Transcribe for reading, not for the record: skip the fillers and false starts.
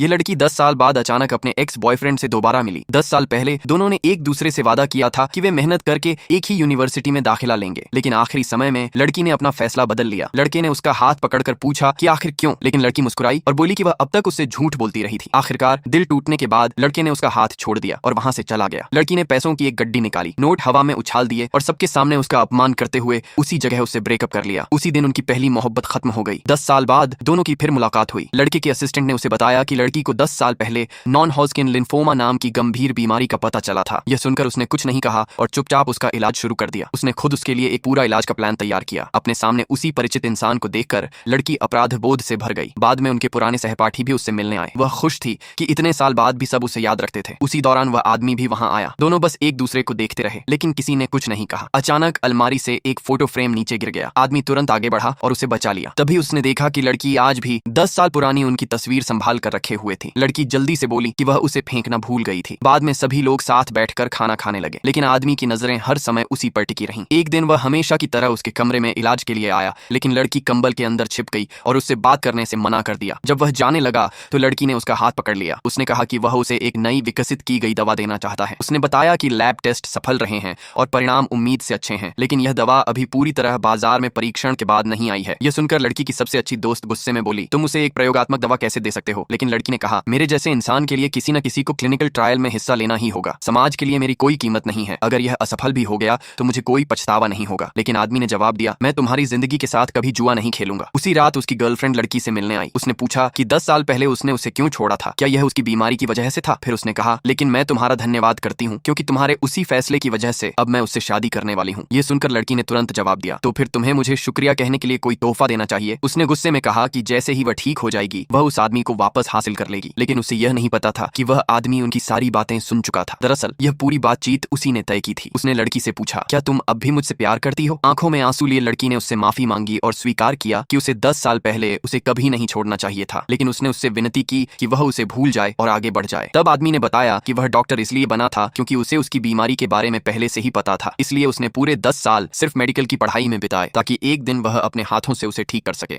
ये लड़की 10 साल बाद अचानक अपने एक्स बॉयफ्रेंड से दोबारा मिली। 10 साल पहले दोनों ने एक दूसरे से वादा किया था कि वे मेहनत करके एक ही यूनिवर्सिटी में दाखिला लेंगे, लेकिन आखिरी समय में लड़की ने अपना फैसला बदल लिया। लड़के ने उसका हाथ पकड़कर पूछा कि आखिर क्यों, लेकिन लड़की मुस्कुराई और बोली कि वह अब तक उससे झूठ बोलती रही थी। आखिरकार दिल टूटने के बाद लड़के ने उसका हाथ छोड़ दिया और वहां से चला गया। लड़की ने पैसों की एक गड्डी निकाली, नोट हवा में उछाल दिए और सबके सामने उसका अपमान करते हुए उसी जगह उससे ब्रेकअप कर लिया। उसी दिन उनकी पहली मोहब्बत खत्म हो गई। 10 साल बाद दोनों की फिर मुलाकात हुई। लड़के के असिस्टेंट ने उसे बताया कि लड़की को 10 साल पहले नॉन हॉजकिन लिम्फोमा नाम की गंभीर बीमारी का पता चला था। यह सुनकर उसने कुछ नहीं कहा और चुपचाप उसका इलाज शुरू कर दिया। उसने खुद उसके लिए एक पूरा इलाज का प्लान तैयार किया। अपने सामने उसी परिचित इंसान को देखकर लड़की अपराध बोध से भर गई। बाद में उनके पुराने सहपाठी भी उससे मिलने आए। वह खुश थी कि इतने साल बाद भी सब उसे याद रखते थे। उसी दौरान वह आदमी भी वहां आया। दोनों बस एक दूसरे को देखते रहे, लेकिन किसी ने कुछ नहीं कहा। अचानक अलमारी से एक फोटो फ्रेम नीचे गिर गया। आदमी तुरंत आगे बढ़ा और उसे बचा लिया। तभी उसने देखा कि लड़की आज भी 10 साल पुरानी उनकी तस्वीर संभाल कर रखे हुए थी। लड़की जल्दी से बोली कि वह उसे फेंकना भूल गई थी। बाद में सभी लोग साथ बैठकर खाना खाने लगे, लेकिन आदमी की नजरें हर समय उसी पर टिकी रहीं। एक दिन वह हमेशा की तरह उसके कमरे में इलाज के लिए आया, लेकिन लड़की कंबल के अंदर छिप गई और उससे बात करने से मना कर दिया। जब वह जाने लगा तो लड़की ने उसका हाथ पकड़ लिया। उसने कहा कि वह उसे एक नई विकसित की गई दवा देना चाहता है। उसने बताया कि लैब टेस्ट सफल रहे हैं और परिणाम उम्मीद से अच्छे हैं, लेकिन यह दवा अभी पूरी तरह बाजार में परीक्षण के बाद नहीं आई है। यह सुनकर लड़की की सबसे अच्छी दोस्त गुस्से में बोली, तुम उसे एक प्रयोगात्मक दवा कैसे दे सकते हो? लेकिन लड़की ने कहा, मेरे जैसे इंसान के लिए किसी न किसी को क्लिनिकल ट्रायल में हिस्सा लेना ही होगा। समाज के लिए मेरी कोई कीमत नहीं है। अगर यह असफल भी हो गया तो मुझे कोई पछतावा नहीं होगा। लेकिन आदमी ने जवाब दिया, मैं तुम्हारी जिंदगी के साथ कभी जुआ नहीं खेलूंगा। उसी रात उसकी गर्लफ्रेंड लड़की से मिलने आई। उसने पूछा कि 10 साल पहले उसने उसे क्यों छोड़ा था, क्या यह उसकी बीमारी की वजह से था? फिर उसने कहा, लेकिन मैं तुम्हारा धन्यवाद करती हूँ क्योंकि तुम्हारे उसी फैसले की वजह से अब मैं उससे शादी करने वाली हूँ। ये सुनकर लड़की ने तुरंत जवाब दिया, तो फिर तुम्हें मुझे शुक्रिया कहने के लिए कोई तोहफा देना चाहिए। उसने गुस्से में कहा कि जैसे ही वह ठीक हो जाएगी वह उस आदमी को वापस हासिल कर लेगी, लेकिन उसे यह नहीं पता था कि वह आदमी उनकी सारी बातें सुन चुका था। दरअसल यह पूरी बातचीत उसी ने तय की थी। उसने लड़की से पूछा, क्या तुम अब भी मुझसे प्यार करती हो? आंखों में आंसू लिए लड़की ने उससे माफी मांगी और स्वीकार किया कि उसे 10 साल पहले उसे कभी नहीं छोड़ना चाहिए था, लेकिन उसने उससे विनती की कि वह उसे भूल जाए और आगे बढ़ जाए। तब आदमी ने बताया कि वह डॉक्टर इसलिए बना था क्योंकि उसे उसकी बीमारी के बारे में पहले से ही पता था। इसलिए उसने पूरे 10 साल सिर्फ मेडिकल की पढ़ाई में बिताए ताकि एक दिन वह अपने हाथों से उसे ठीक कर सके।